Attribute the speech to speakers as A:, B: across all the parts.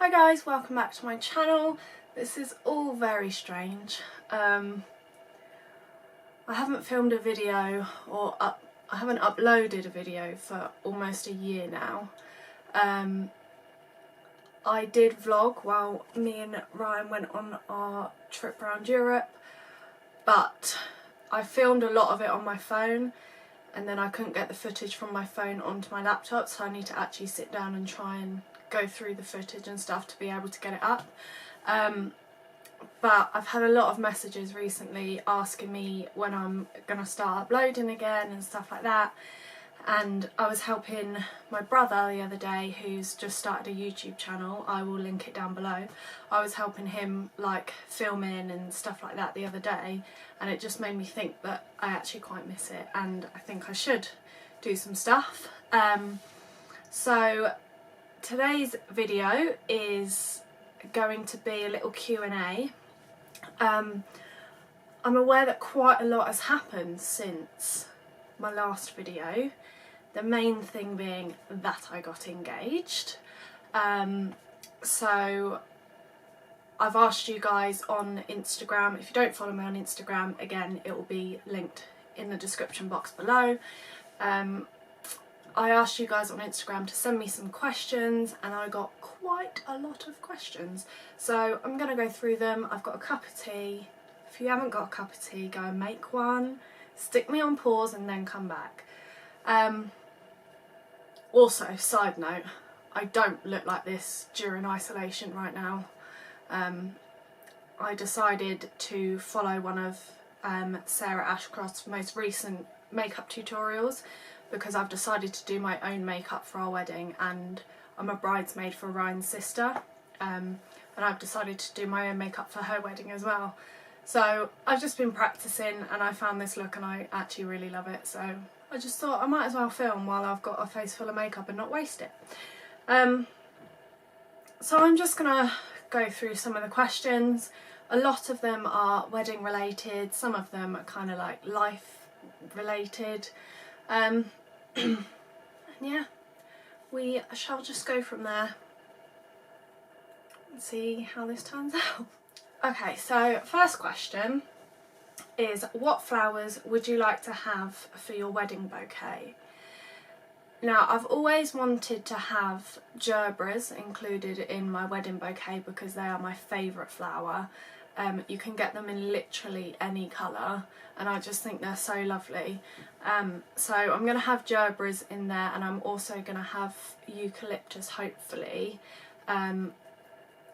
A: Hi guys, welcome back to my channel. This is all very strange. I haven't filmed a video or I haven't uploaded a video for almost a year now. I did vlog while me and Ryan went on our trip around Europe, but I filmed a lot of it on my phone and then I couldn't get the footage from my phone onto my laptop, so I need to actually sit down and try and go through the footage and stuff to be able to get it up. But I've had a lot of messages recently asking me when I'm gonna start uploading again and stuff like that, and I was helping my brother the other day who's just started a YouTube channel. I will link it down below. I was helping him like filming and stuff like that the other day, and it just made me think that I actually quite miss it and I think I should do some stuff. So today's video is going to be a little Q&A. I'm aware that quite a lot has happened since my last video, the main thing being that I got engaged. So I've asked you guys on Instagram. If you don't follow me on Instagram, again it will be linked in the description box below. I asked you guys on Instagram to send me some questions and I got quite a lot of questions. So I'm going to go through them. I've got a cup of tea. If you haven't got a cup of tea, go and make one. Stick me on pause and then come back. Also, side note, I don't look like this during isolation right now. I decided to follow one of Sarah Ashcroft's most recent makeup tutorials because I've decided to do my own makeup for our wedding, and I'm a bridesmaid for Ryan's sister, and I've decided to do my own makeup for her wedding as well. So I've just been practicing and I found this look and I actually really love it, so I just thought I might as well film while I've got a face full of makeup and not waste it. So I'm just gonna go through some of the questions. A lot of them are wedding related, some of them are kind of like life related. Yeah, we shall just go from there and see how this turns out. Okay, so first question is, what flowers would you like to have for your wedding bouquet? Now, I've always wanted to have gerbras included in my wedding bouquet because they are my favourite flower. You can get them in literally any colour and I just think they're so lovely. So I'm going to have gerbras in there, and I'm also going to have eucalyptus, hopefully.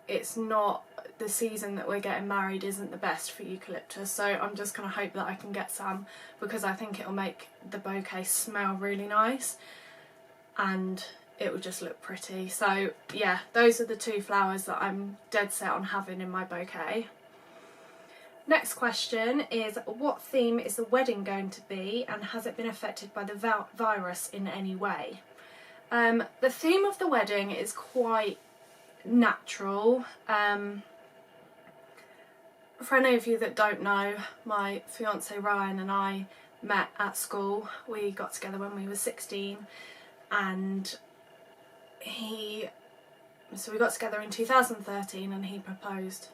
A: It's not, the season that we're getting married isn't the best for eucalyptus, so I'm just going to hope that I can get some because I think it'll make the bouquet smell really nice and it will just look pretty. So yeah, those are the two flowers that I'm dead set on having in my bouquet. Next question is, what theme is the wedding going to be and has it been affected by the virus in any way? The theme of the wedding is quite natural. For any of you that don't know, my fiance Ryan and I met at school. We got together when we were 16 and so we got together in 2013 and he proposed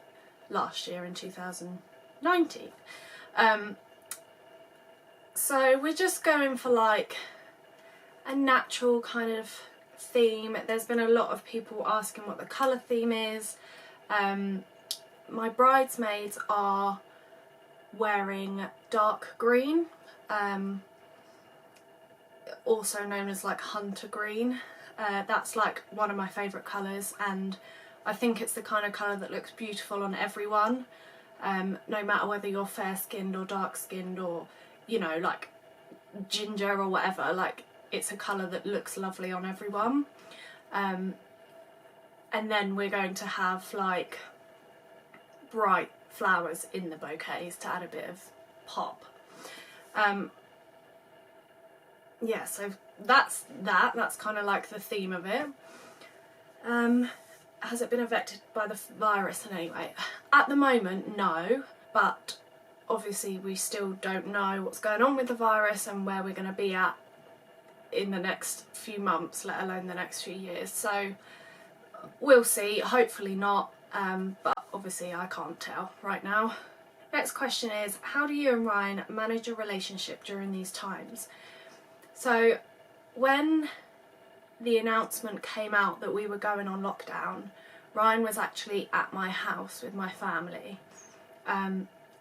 A: last year in 2019. So we're just going for like a natural kind of theme. There's been a lot of people asking what the colour theme is. My bridesmaids are wearing dark green, also known as like hunter green. That's like one of my favourite colours, and I think it's the kind of colour that looks beautiful on everyone, no matter whether you're fair skinned or dark skinned or, you know, like ginger or whatever. Like, it's a colour that looks lovely on everyone. And then we're going to have like bright flowers in the bouquets to add a bit of pop. Yeah, so that's kind of like the theme of it. Has it been affected by the virus in any way? At the moment, no, but obviously we still don't know what's going on with the virus and where we're going to be at in the next few months, let alone the next few years. So we'll see, hopefully not, but obviously I can't tell right now. Next question is, how do you and Ryan manage your relationship during these times? So when the announcement came out that we were going on lockdown, Ryan was actually at my house with my family.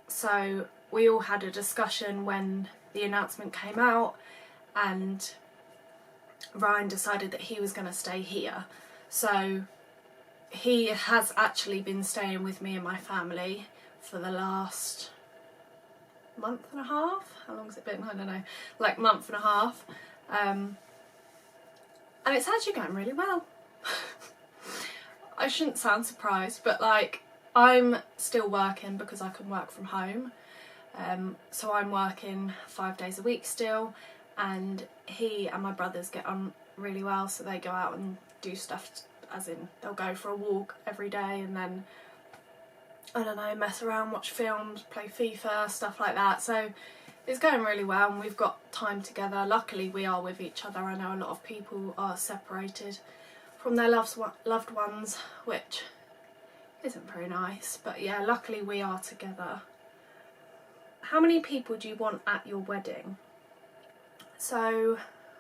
A: So we all had a discussion when the announcement came out, and Ryan decided that he was going to stay here. So he has actually been staying with me and my family for the last month and a half. How long has it been? I don't know, like month and a half. And it's actually going really well. I shouldn't sound surprised, but like, I'm still working because I can work from home. So I'm working 5 days a week still, and he and my brothers get on really well, so they go out and do stuff, as in they'll go for a walk every day and then, I don't know, mess around, watch films, play FIFA, stuff like that. So it's going really well and we've got time together. Luckily we are with each other. I know a lot of people are separated from their loved ones, which isn't very nice, but yeah, luckily we are together. How many people do you want at your wedding? So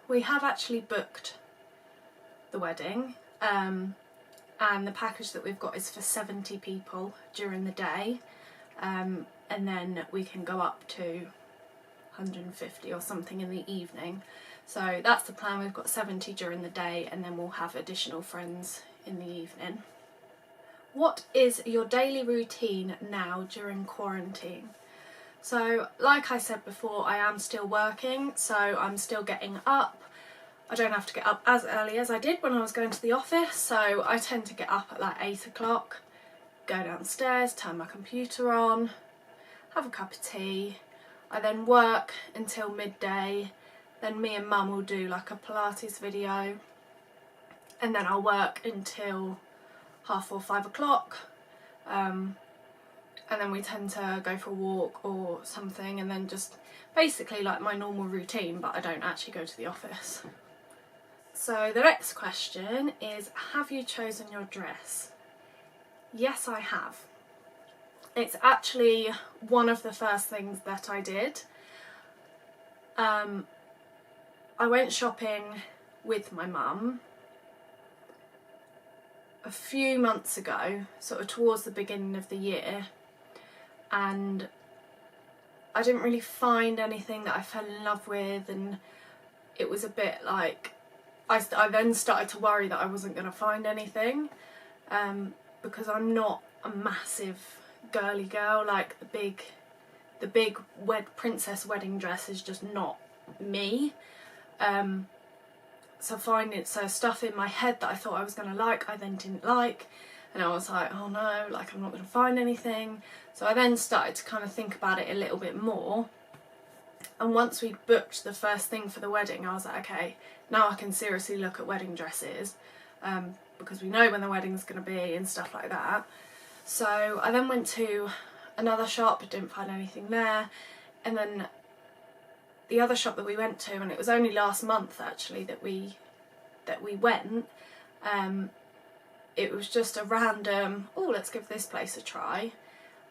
A: we have actually booked the wedding, and the package that we've got is for 70 people during the day, and then we can go up to 150 or something in the evening. So that's the plan. We've got 70 during the day and then we'll have additional friends in the evening. What is your daily routine now during quarantine? So like I said before, I am still working, so I'm still getting up. I don't have to get up as early as I did when I was going to the office, so I tend to get up at like 8 o'clock, go downstairs, turn my computer on, have a cup of tea. I then work until midday, then me and Mum will do like a Pilates video, and then I'll work until 4:30, 5 o'clock. And then we tend to go for a walk or something, and then just basically like my normal routine, but I don't actually go to the office. So the next question is, have you chosen your dress? Yes, I have. It's actually one of the first things that I did. I went shopping with my mum a few months ago, sort of towards the beginning of the year, and I didn't really find anything that I fell in love with, and it was a bit like I then started to worry that I wasn't going to find anything, because I'm not a massive girly girl. Like the big princess wedding dress is just not me. So stuff in my head that I thought I was going to like, I then didn't like, and I was like, oh no, like I'm not going to find anything. So I then started to kind of think about it a little bit more, and once we booked the first thing for the wedding, I was like, okay, now I can seriously look at wedding dresses, because we know when the wedding's going to be and stuff like that. So I then went to another shop, but didn't find anything there, and then the other shop that we went to, and it was only last month actually that we went, it was just a random, oh, let's give this place a try,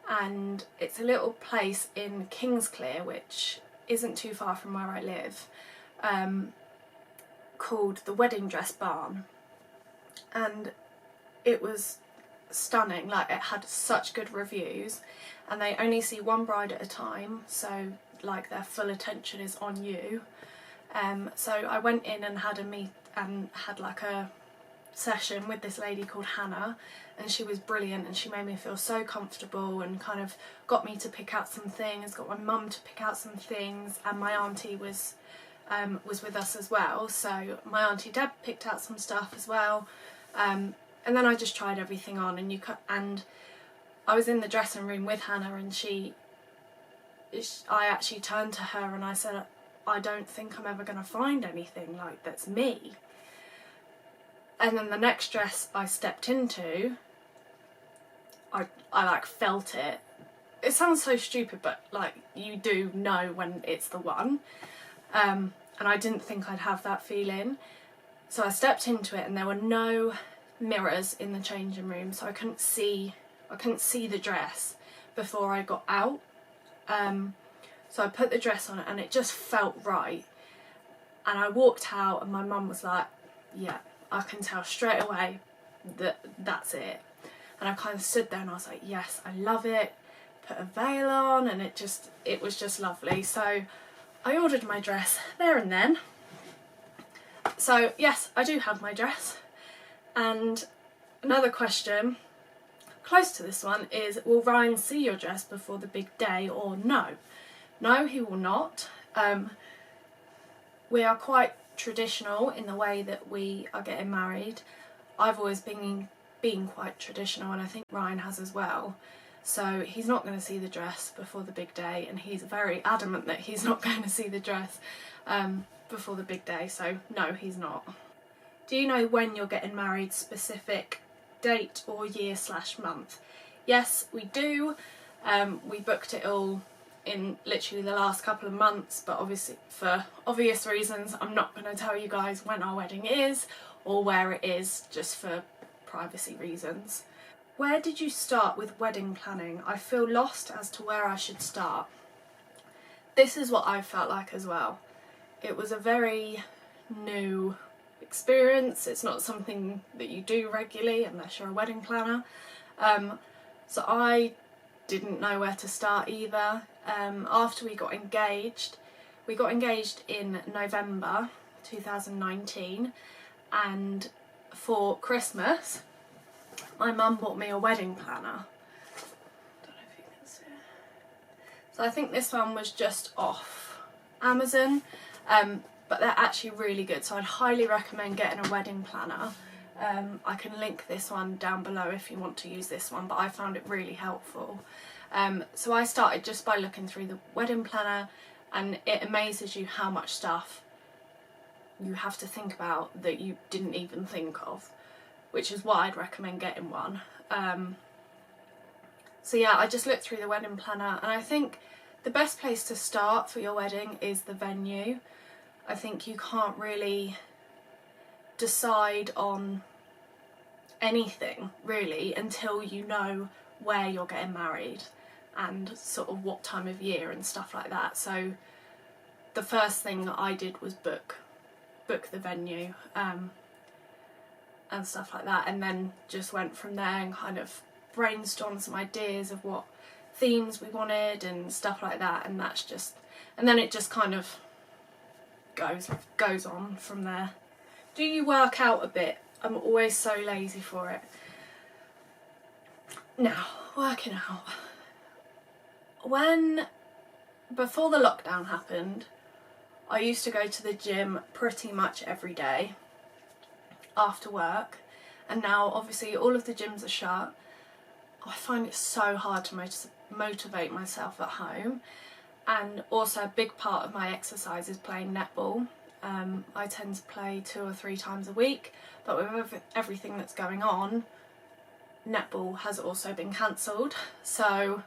A: and it's a little place in Kingsclear, which isn't too far from where I live, called the Wedding Dress Barn, and it was stunning. Like, it had such good reviews, and they only see one bride at a time, so like their full attention is on you. So I went in and had like a session with this lady called Hannah, and she was brilliant, and she made me feel so comfortable and kind of got me to pick out some things, got my mum to pick out some things, and my auntie was with us as well, so my auntie Deb picked out some stuff as well, and then I just tried everything on, and I was in the dressing room with Hannah, and I actually turned to her and I said, I don't think I'm ever going to find anything like that's me. And then the next dress I stepped into, I like felt it. It sounds so stupid, but like you do know when it's the one. And I didn't think I'd have that feeling. So I stepped into it, and there were no mirrors in the changing room, so I couldn't see the dress before I got out. So I put the dress on and it just felt right. And I walked out and my mum was like, yeah, I can tell straight away that that's it. And I kind of stood there and I was like, yes, I love it. Put a veil on and it was just lovely. So I ordered my dress there and then. So yes, I do have my dress. And another question close to this one is, will Ryan see your dress before the big day or no? No, he will not. We are quite traditional in the way that we are getting married. I've always been quite traditional, and I think Ryan has as well. So he's not going to see the dress before the big day, and he's very adamant that he's not going to see the dress before the big day, so no, he's not. Do you know when you're getting married, specific date or year/month? Yes, we do. We booked it all in literally the last couple of months, but obviously for obvious reasons I'm not going to tell you guys when our wedding is or where it is, just for privacy reasons. Where did you start with wedding planning? I feel lost as to where I should start. This is what I felt like as well. It was a very new experience. It's not something that you do regularly unless you're a wedding planner. So I didn't know where to start either. After we got engaged in November 2019, and for Christmas my mum bought me a wedding planner. Don't know if you can see it. So I think this one was just off Amazon, but they're actually really good, so I'd highly recommend getting a wedding planner. I can link this one down below if you want to use this one, but I found it really helpful. So I started just by looking through the wedding planner, and it amazes you how much stuff you have to think about that you didn't even think of, which is why I'd recommend getting one. So yeah, I just looked through the wedding planner, and I think the best place to start for your wedding is the venue. I think you can't really decide on anything really until you know where you're getting married and sort of what time of year and stuff like that. So the first thing that I did was book the venue and stuff like that, and then just went from there and kind of brainstormed some ideas of what themes we wanted and stuff like that, and then it just kind of goes on from there. Do you work out a bit? I'm always so lazy for it. Now, working out. Before the lockdown happened, I used to go to the gym pretty much every day after work, and now obviously all of the gyms are shut. I find it so hard to motivate myself at home, and also a big part of my exercise is playing netball. I tend to play 2 or 3 times a week, but with everything that's going on, netball has also been cancelled. So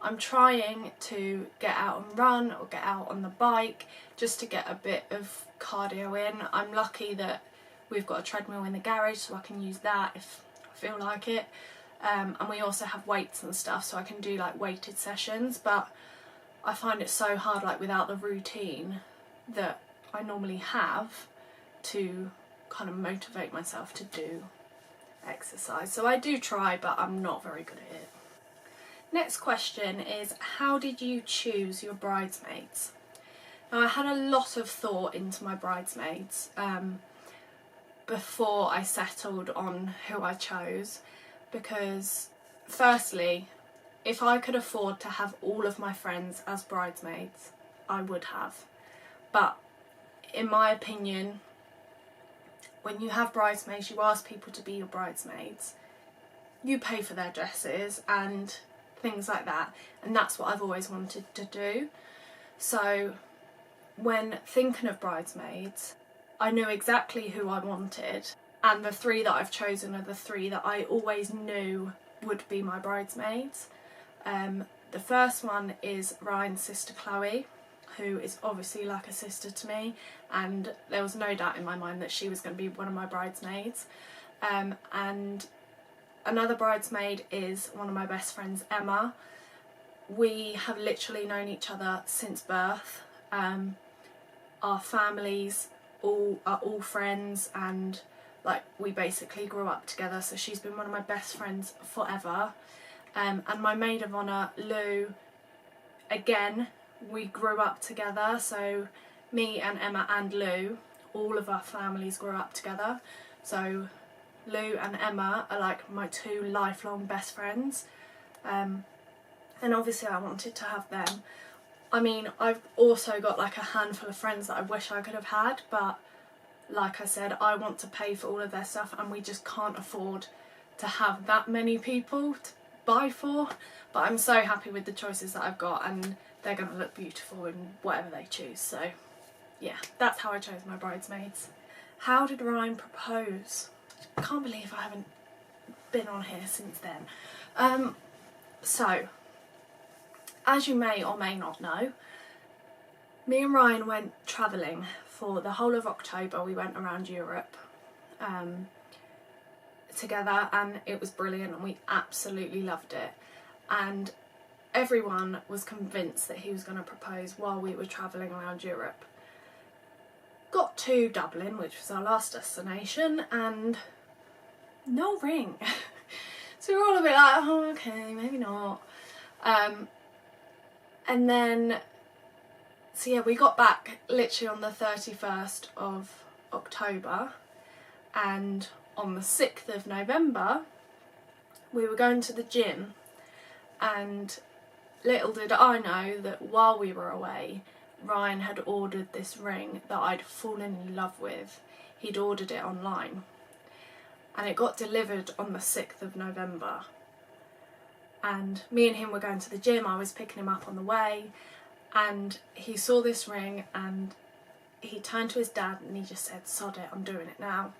A: I'm trying to get out and run or get out on the bike just to get a bit of cardio in. I'm lucky that we've got a treadmill in the garage, so I can use that if I feel like it. And we also have weights and stuff, so I can do like weighted sessions, but I find it so hard, like without the routine that I normally have, to kind of motivate myself to do exercise. So I do try, but I'm not very good at it. Next question is, how did you choose your bridesmaids? Now, I had a lot of thought into my bridesmaids before I settled on who I chose, because firstly, if I could afford to have all of my friends as bridesmaids, I would have. But in my opinion, when you have bridesmaids, you ask people to be your bridesmaids, you pay for their dresses and things like that, and that's what I've always wanted to do. So when thinking of bridesmaids, I knew exactly who I wanted, and the 3 that I've chosen are the 3 that I always knew would be my bridesmaids. The first one is Ryan's sister Chloe, who is obviously like a sister to me, and there was no doubt in my mind that she was going to be one of my bridesmaids. and another bridesmaid is one of my best friends, Emma. We have literally known each other since birth. Our families are all friends, and like we basically grew up together, so she's been one of my best friends forever. And my maid of honour, Lou, again, we grew up together, so me and Emma and Lou, all of our families grew up together. So Lou and Emma are like my two lifelong best friends, and obviously I wanted to have them. I mean, I've also got like a handful of friends that I wish I could have had, but like I said, I want to pay for all of their stuff and we just can't afford to have that many people to buy for. But I'm so happy with the choices that I've got, and they're going to look beautiful in whatever they choose. So yeah, that's how I chose my bridesmaids. How did Ryan propose? I can't believe I haven't been on here since then. So, as you may or may not know, me and Ryan went travelling for the whole of October. We went around Europe together, and it was brilliant and we absolutely loved it. And everyone was convinced that he was going to propose while we were travelling around Europe. Got to Dublin, which was our last destination, and no ring. So we were all a bit like, oh okay, maybe not. And then, so yeah, we got back literally on the 31st of October, and on the 6th of November we were going to the gym, and little did I know that while we were away, Ryan had ordered this ring that I'd fallen in love with. He'd ordered it online, and it got delivered on the 6th of November. And me and him were going to the gym, I was picking him up on the way, and he saw this ring and he turned to his dad and he just said, sod it, I'm doing it now.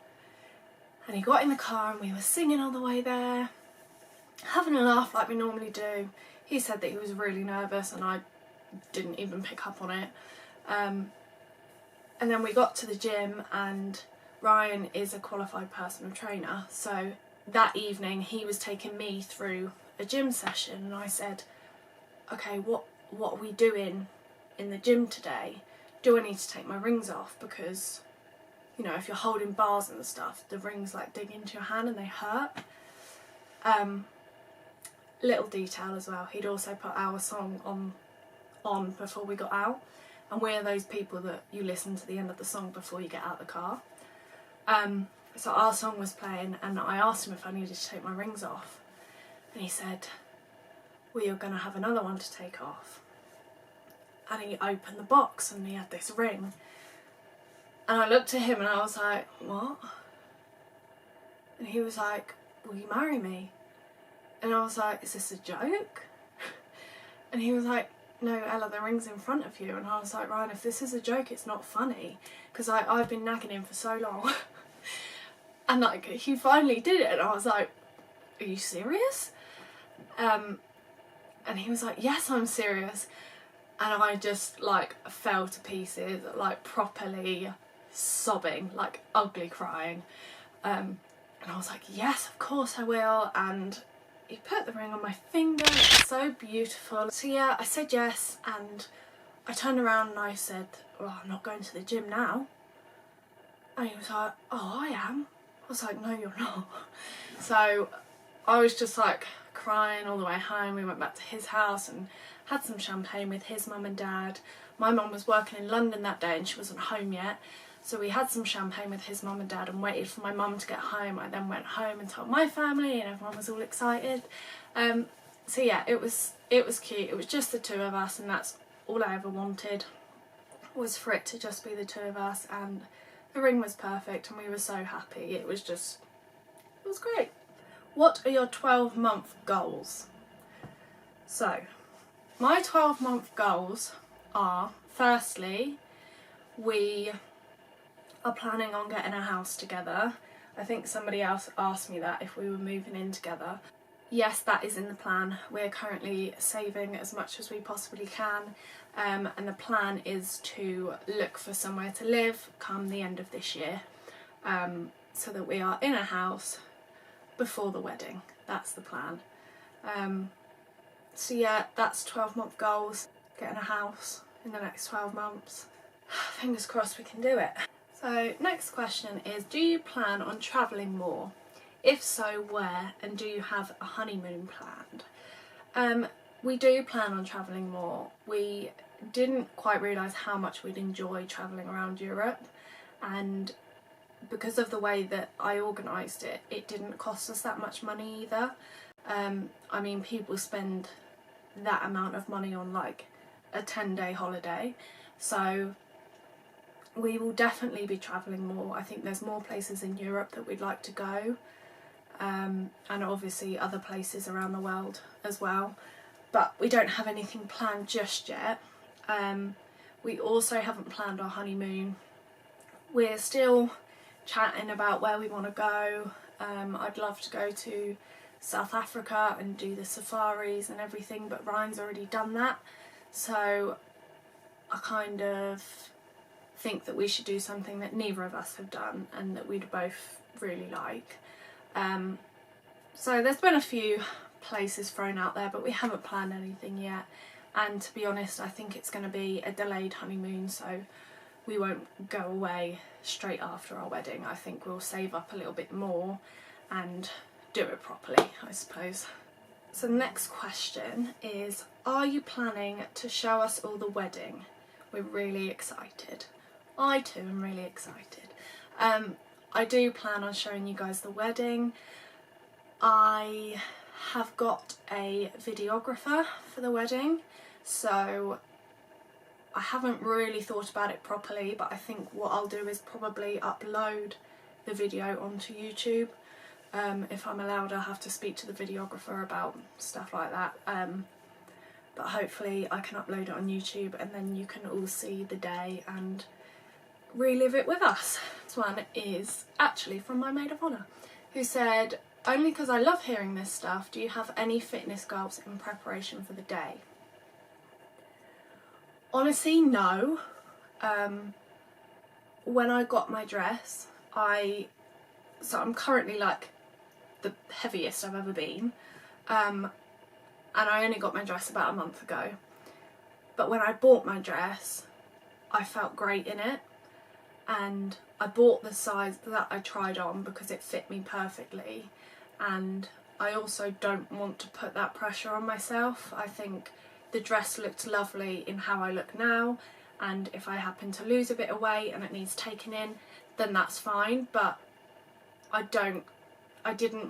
A: And he got in the car and we were singing all the way there, having a laugh like we normally do. He said that he was really nervous and I didn't even pick up on it. And then we got to the gym, and Ryan is a qualified personal trainer, so that evening he was taking me through a gym session, and I said, okay, what are we doing in the gym today? Do I need to take my rings off? Because, you know, if you're holding bars and stuff, the rings like dig into your hand and they hurt. Little detail as well, he'd also put our song on before we got out, and we're those people that you listen to the end of the song before you get out of the car. So our song was playing, and I asked him if I needed to take my rings off, and he said, well, you're going to have another one to take off. And he opened the box and he had this ring, and I looked at him and I was like, what? And he was like, will you marry me? And I was like, is this a joke? And he was like, no, Ella, the ring's in front of you. And I was like, Ryan, if this is a joke, it's not funny, because I've been nagging him for so long. And like, he finally did it, and I was like, are you serious? And he was like, yes, I'm serious. And I just like fell to pieces, like properly sobbing, like ugly crying. And I was like, yes, of course I will. And he put the ring on my finger, it's so beautiful. So yeah, I said yes, and I turned around and I said, well, I'm not going to the gym now. And he was like, oh, I am. I was like, no, you're not. So I was just like crying all the way home. We went back to his house and had some champagne with his mum and dad. My mum was working in London that day and she wasn't home yet. So we had some champagne with his mum and dad and waited for my mum to get home. I then went home and told my family, and everyone was all excited. So yeah, it was cute. It was just the two of us, and that's all I ever wanted, was for it to just be the two of us, and the ring was perfect and we were so happy. It was great. What are your 12-month goals? So, my 12-month goals are, firstly, we are planning on getting a house together. I think somebody else asked me that, if we were moving in together. Yes, that is in the plan. We're currently saving as much as we possibly can, and the plan is to look for somewhere to live come the end of this year. so that we are in a house before the wedding. That's the plan. So yeah, that's 12-month goals, getting a house in the next 12 months. Fingers crossed we can do it. So next question is, do you plan on travelling more? If so, where? And do you have a honeymoon planned? We do plan on travelling more. We didn't quite realise how much we'd enjoy travelling around Europe, and because of the way that I organised it, it didn't cost us that much money either. I mean, people spend that amount of money on like a 10-day holiday, so we will definitely be travelling more. I think there's more places in Europe that we'd like to go, and obviously other places around the world as well, but we don't have anything planned just yet. We also haven't planned our honeymoon. We're still chatting about where we want to go. I'd love to go to South Africa and do the safaris and everything, but Ryan's already done that, so I kind of think that we should do something that neither of us have done and that we'd both really like. So there's been a few places thrown out there, but we haven't planned anything yet, and to be honest, I think it's going to be a delayed honeymoon, so we won't go away straight after our wedding. I think we'll save up a little bit more and do it properly, I suppose. So the next question is, are you planning to show us all the wedding? We're really excited. I too am really excited. I do plan on showing you guys the wedding. I have got a videographer for the wedding, so I haven't really thought about it properly, but I think what I'll do is probably upload the video onto YouTube. If I'm allowed, I'll have to speak to the videographer about stuff like that, but hopefully I can upload it on YouTube and then you can all see the day and relive it with us. This one is actually from my maid of honour, who said, only because I love hearing this stuff, do you have any fitness goals in preparation for the day? Honestly, no. When I got my dress, so I'm currently like the heaviest I've ever been, and I only got my dress about a month ago, but when I bought my dress I felt great in it, and I bought the size that I tried on because it fit me perfectly, and I also don't want to put that pressure on myself. I think the dress looked lovely in how I look now, and if I happen to lose a bit of weight and it needs taken in, then that's fine, but I didn't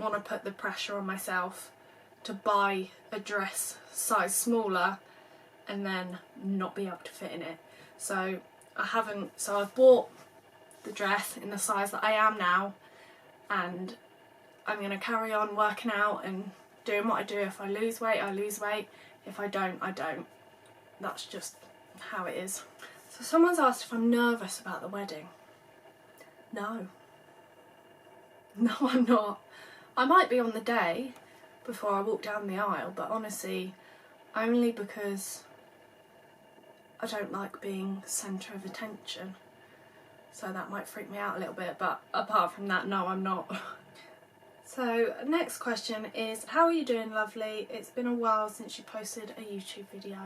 A: want to put the pressure on myself to buy a dress size smaller and then not be able to fit in it. So I've bought the dress in the size that I am now, and I'm going to carry on working out and doing what I do. If I lose weight, I lose weight. If I don't, I don't. That's just how it is. So someone's asked if I'm nervous about the wedding. No. No, I'm not. I might be on the day before I walk down the aisle, but honestly, only because I don't like being centre of attention. So that might freak me out a little bit, but apart from that, no, I'm not. So next question is, how are you doing, lovely? It's been a while since you posted a YouTube video.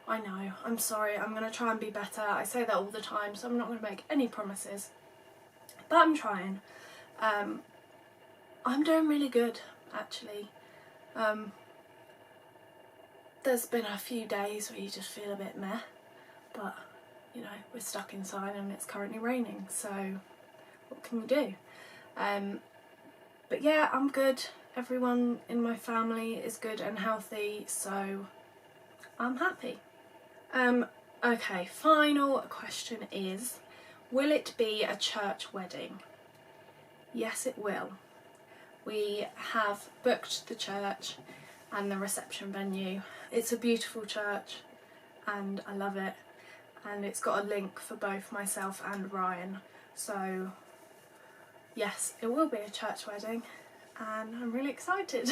A: I know, I'm sorry, I'm going to try and be better. I say that all the time, so I'm not going to make any promises, but I'm trying. I'm doing really good, actually. There's been a few days where you just feel a bit meh, but you know, we're stuck inside and it's currently raining, so what can you do? But yeah, I'm good. Everyone in my family is good and healthy, so I'm happy. Okay, final question is, will it be a church wedding? Yes, it will. We have booked the church and the reception venue. It's a beautiful church and I love it, and it's got a link for both myself and Ryan, so yes, it will be a church wedding and I'm really excited.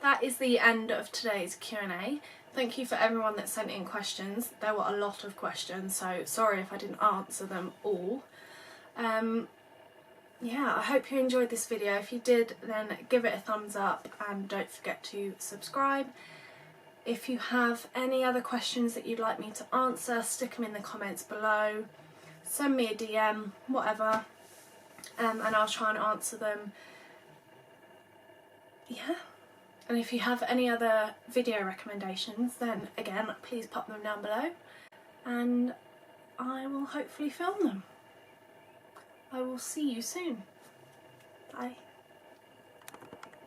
A: That is the end of today's Q&A. Thank you for everyone that sent in questions. There were a lot of questions, so sorry if I didn't answer them all. yeah, I hope you enjoyed this video. If you did, then give it a thumbs up and don't forget to subscribe. If you have any other questions that you'd like me to answer, stick them in the comments below. Send me a DM, whatever, and I'll try and answer them. Yeah. And if you have any other video recommendations, then again, please pop them down below and I will hopefully film them. I will see you soon. Bye.